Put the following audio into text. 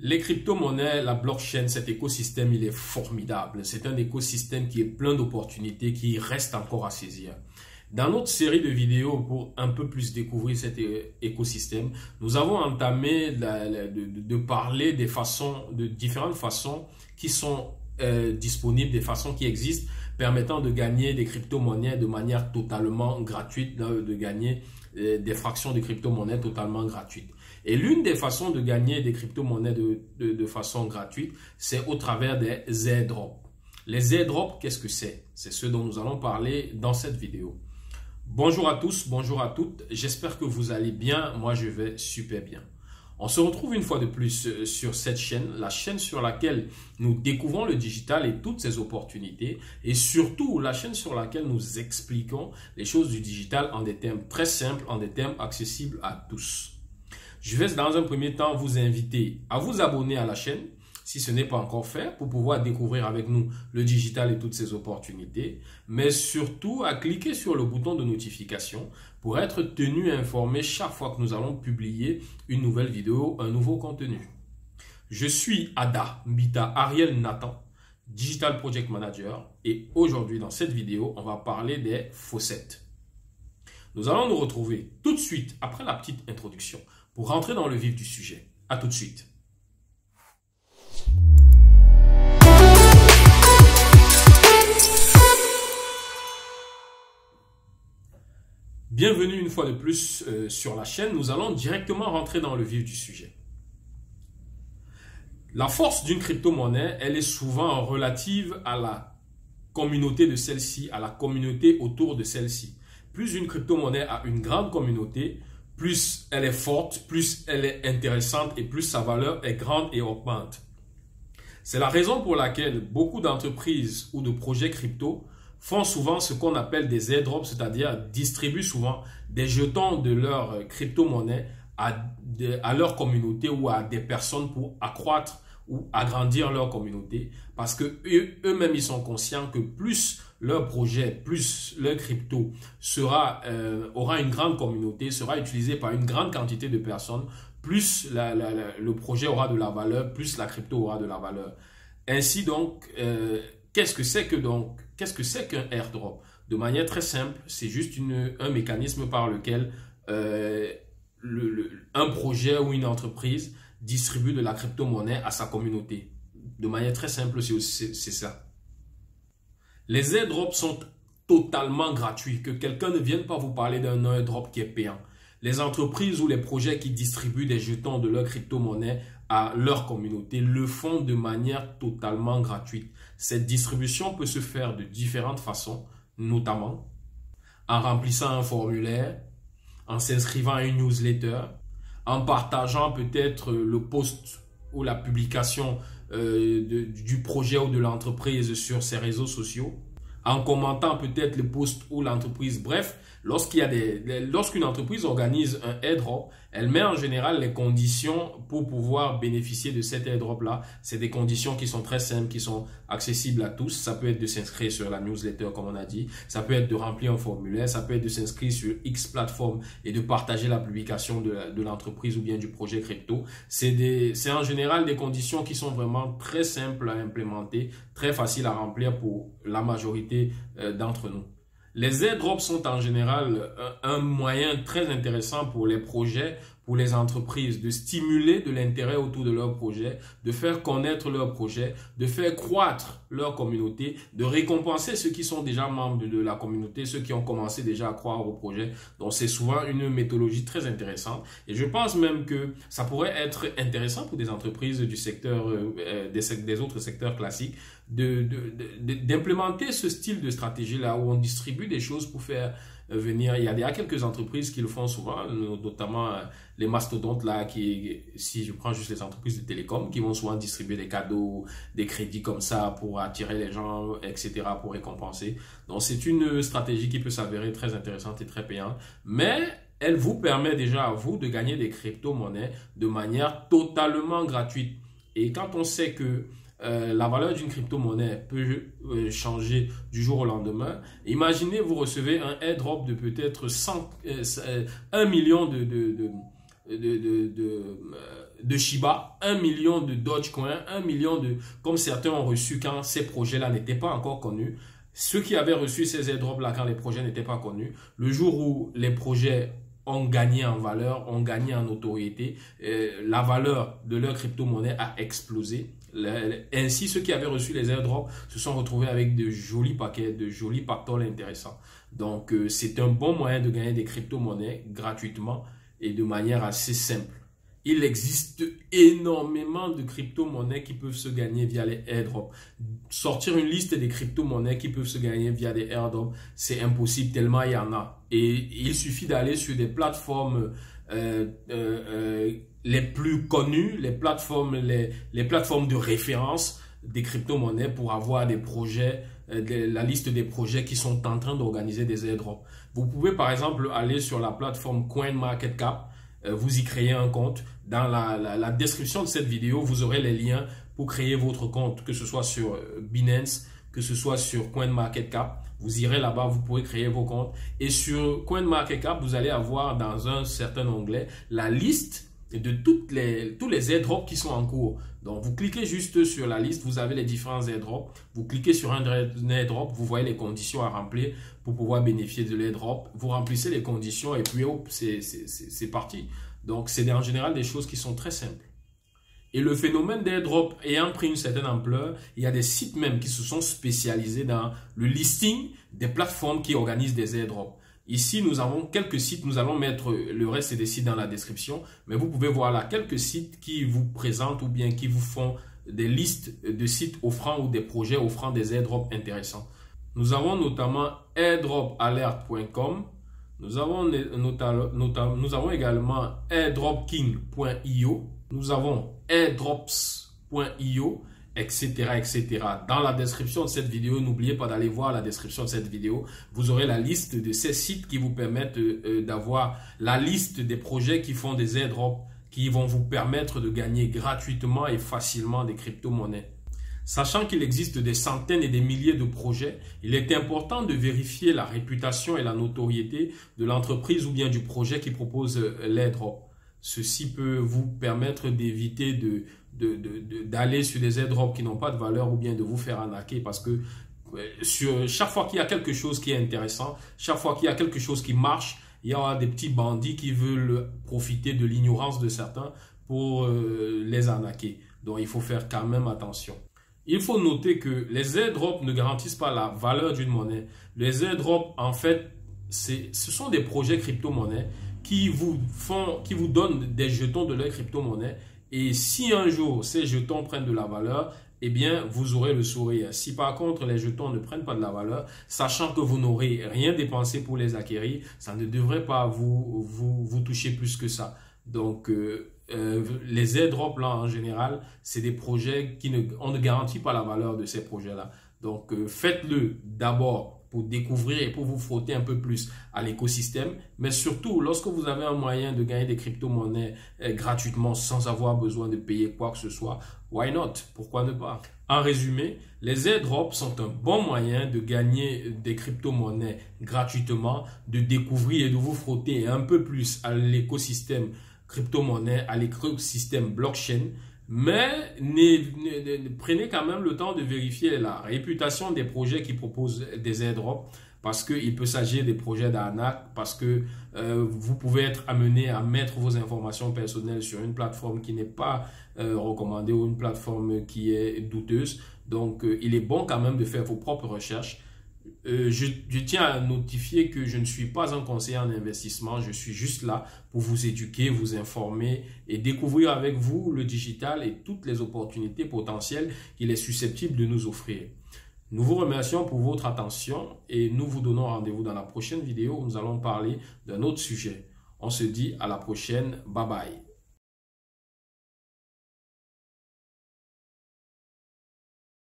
Les crypto-monnaies, la blockchain, cet écosystème, il est formidable. C'est un écosystème qui est plein d'opportunités, qui reste encore à saisir. Dans notre série de vidéos, pour un peu plus découvrir cet écosystème, nous avons entamé de parler de différentes façons qui sont disponibles, des façons qui existent, permettant de gagner des crypto-monnaies de manière totalement gratuite, de gagner des fractions de crypto-monnaies totalement gratuites. Et l'une des façons de gagner des crypto-monnaies de façon gratuite, c'est au travers des airdrops. Les airdrops, qu'est-ce que c'est? C'est ce dont nous allons parler dans cette vidéo. Bonjour à tous, bonjour à toutes. J'espère que vous allez bien. Moi, je vais super bien. On se retrouve une fois de plus sur cette chaîne, la chaîne sur laquelle nous découvrons le digital et toutes ses opportunités, et surtout la chaîne sur laquelle nous expliquons les choses du digital en des termes très simples, en des termes accessibles à tous. Je vais dans un premier temps vous inviter à vous abonner à la chaîne, si ce n'est pas encore fait, pour pouvoir découvrir avec nous le digital et toutes ses opportunités, mais surtout à cliquer sur le bouton de notification pour être tenu informé chaque fois que nous allons publier une nouvelle vidéo, un nouveau contenu. Je suis Ada Mbita Ariel Nathan, Digital Project Manager, et aujourd'hui dans cette vidéo, on va parler des faucettes. Nous allons nous retrouver tout de suite après la petite introduction pour rentrer dans le vif du sujet. À tout de suite. Bienvenue une fois de plus sur la chaîne. Nous allons directement rentrer dans le vif du sujet. La force d'une crypto-monnaie, elle est souvent relative à la communauté de celle-ci, à la communauté autour de celle-ci. Plus une crypto-monnaie a une grande communauté, plus elle est forte, plus elle est intéressante et plus sa valeur est grande et augmente. C'est la raison pour laquelle beaucoup d'entreprises ou de projets crypto font souvent ce qu'on appelle des airdrops, c'est-à-dire distribuent souvent des jetons de leur crypto-monnaie à leur communauté ou à des personnes pour accroître ou agrandir leur communauté, parce que eux-mêmes ils sont conscients que plus leur projet, plus leur crypto aura une grande communauté, sera utilisé par une grande quantité de personnes, plus le projet aura de la valeur, plus la crypto aura de la valeur. Ainsi donc, qu'est-ce que c'est qu'un airdrop? De manière très simple, c'est juste un mécanisme par lequel un projet ou une entreprise distribue de la crypto-monnaie à sa communauté. De manière très simple, c'est ça. Les airdrops sont totalement gratuits. Que quelqu'un ne vienne pas vous parler d'un airdrop qui est payant. Les entreprises ou les projets qui distribuent des jetons de leur crypto-monnaie à leur communauté le font de manière totalement gratuite. Cette distribution peut se faire de différentes façons, notamment en remplissant un formulaire, en s'inscrivant à une newsletter, en partageant peut-être le post ou la publication du projet ou de l'entreprise sur ses réseaux sociaux, en commentant peut-être le post ou l'entreprise. Bref, lorsqu'une entreprise organise un airdrop, elle met en général les conditions pour pouvoir bénéficier de cet airdrop-là. C'est des conditions qui sont très simples, qui sont accessibles à tous. Ça peut être de s'inscrire sur la newsletter, comme on a dit. Ça peut être de remplir un formulaire. Ça peut être de s'inscrire sur X plateforme et de partager la publication de l'entreprise ou bien du projet crypto. C'est en général des conditions qui sont vraiment très simples à implémenter, très faciles à remplir pour la majorité d'entre nous. Les airdrops sont en général un moyen très intéressant pour les projets, pour les entreprises, de stimuler de l'intérêt autour de leur projet, de faire connaître leur projet, de faire croître leur communauté, de récompenser ceux qui sont déjà membres de la communauté, ceux qui ont commencé déjà à croire au projet. Donc c'est souvent une méthodologie très intéressante. Et je pense même que ça pourrait être intéressant pour des entreprises du secteur, des autres secteurs classiques, d'implémenter ce style de stratégie-là où on distribue des choses pour faire venir. Il y a quelques entreprises qui le font souvent, notamment les mastodontes là, si je prends juste les entreprises de télécom, qui vont souvent distribuer des cadeaux, des crédits comme ça pour attirer les gens, etc., pour récompenser. Donc c'est une stratégie qui peut s'avérer très intéressante et très payante, mais elle vous permet déjà à vous de gagner des crypto-monnaies de manière totalement gratuite. Et quand on sait que la valeur d'une crypto-monnaie peut changer du jour au lendemain. Imaginez, vous recevez un airdrop de peut-être 1 million de Shiba, 1 million de Dogecoin, 1 million de... Comme certains ont reçu quand ces projets-là n'étaient pas encore connus. Ceux qui avaient reçu ces airdrops-là quand les projets n'étaient pas connus, le jour où les projets ont gagné en valeur, ont gagné en notoriété, la valeur de leur crypto-monnaie a explosé. Ainsi, ceux qui avaient reçu les airdrops se sont retrouvés avec de jolis paquets, de jolis pactoles intéressants. Donc, c'est un bon moyen de gagner des crypto-monnaies gratuitement et de manière assez simple. Il existe énormément de crypto-monnaies qui peuvent se gagner via les airdrops. Sortir une liste des crypto-monnaies qui peuvent se gagner via des airdrops, c'est impossible tellement il y en a. Et il suffit d'aller sur des plateformes les plus connues, les plateformes de référence des crypto-monnaies pour avoir des projets, la liste des projets qui sont en train d'organiser des airdrops. Vous pouvez par exemple aller sur la plateforme CoinMarketCap, vous y créez un compte. Dans la description de cette vidéo, vous aurez les liens pour créer votre compte, que ce soit sur Binance, que ce soit sur CoinMarketCap. Vous irez là-bas, vous pourrez créer vos comptes. Et sur CoinMarketCap, vous allez avoir dans un certain onglet la liste de tous les airdrops qui sont en cours. Donc, vous cliquez juste sur la liste, vous avez les différents airdrops. Vous cliquez sur un airdrop, vous voyez les conditions à remplir pour pouvoir bénéficier de l'airdrop. Vous remplissez les conditions et puis hop, c'est parti. Donc, c'est en général des choses qui sont très simples. Et le phénomène d'airdrop ayant pris une certaine ampleur, il y a des sites même qui se sont spécialisés dans le listing des plateformes qui organisent des airdrops. Ici, nous avons quelques sites, nous allons mettre le reste des sites dans la description, mais vous pouvez voir là quelques sites qui vous présentent ou bien qui vous font des listes de sites offrant ou des projets offrant des airdrops intéressants. Nous avons notamment airdropalert.com, nous avons également airdropking.io, nous avons airdrops.io, etc., etc. Dans la description de cette vidéo, n'oubliez pas d'aller voir la description de cette vidéo. Vous aurez la liste de ces sites qui vous permettent d'avoir la liste des projets qui font des airdrops qui vont vous permettre de gagner gratuitement et facilement des crypto-monnaies. Sachant qu'il existe des centaines et des milliers de projets, il est important de vérifier la réputation et la notoriété de l'entreprise ou bien du projet qui propose l'airdrop. Ceci peut vous permettre d'éviter d'aller sur des airdrops qui n'ont pas de valeur ou bien de vous faire arnaquer parce que chaque fois qu'il y a quelque chose qui est intéressant, chaque fois qu'il y a quelque chose qui marche, il y aura des petits bandits qui veulent profiter de l'ignorance de certains pour les arnaquer. Donc, il faut faire quand même attention. Il faut noter que les airdrops ne garantissent pas la valeur d'une monnaie. Les airdrops, en fait, ce sont des projets crypto-monnaies qui vous donnent des jetons de leur crypto-monnaie. Et si un jour, ces jetons prennent de la valeur, eh bien, vous aurez le sourire. Si par contre, les jetons ne prennent pas de la valeur, sachant que vous n'aurez rien dépensé pour les acquérir, ça ne devrait pas vous toucher plus que ça. Donc, les airdrops, là, en général, c'est des projets on ne garantit pas la valeur de ces projets-là. Donc, faites-le d'abord pour découvrir et pour vous frotter un peu plus à l'écosystème. Mais surtout, lorsque vous avez un moyen de gagner des crypto-monnaies gratuitement sans avoir besoin de payer quoi que ce soit, why not? Pourquoi ne pas? En résumé, les airdrops sont un bon moyen de gagner des crypto-monnaies gratuitement, de découvrir et de vous frotter un peu plus à l'écosystème crypto-monnaie, à l'écosystème blockchain. Mais prenez quand même le temps de vérifier la réputation des projets qui proposent des airdrops parce qu'il peut s'agir des projets d'arnaque, parce que vous pouvez être amené à mettre vos informations personnelles sur une plateforme qui n'est pas recommandée ou une plateforme qui est douteuse. Donc, il est bon quand même de faire vos propres recherches. Je tiens à notifier que je ne suis pas un conseiller en investissement, je suis juste là pour vous éduquer, vous informer et découvrir avec vous le digital et toutes les opportunités potentielles qu'il est susceptible de nous offrir. Nous vous remercions pour votre attention et nous vous donnons rendez-vous dans la prochaine vidéo où nous allons parler d'un autre sujet. On se dit à la prochaine, bye bye.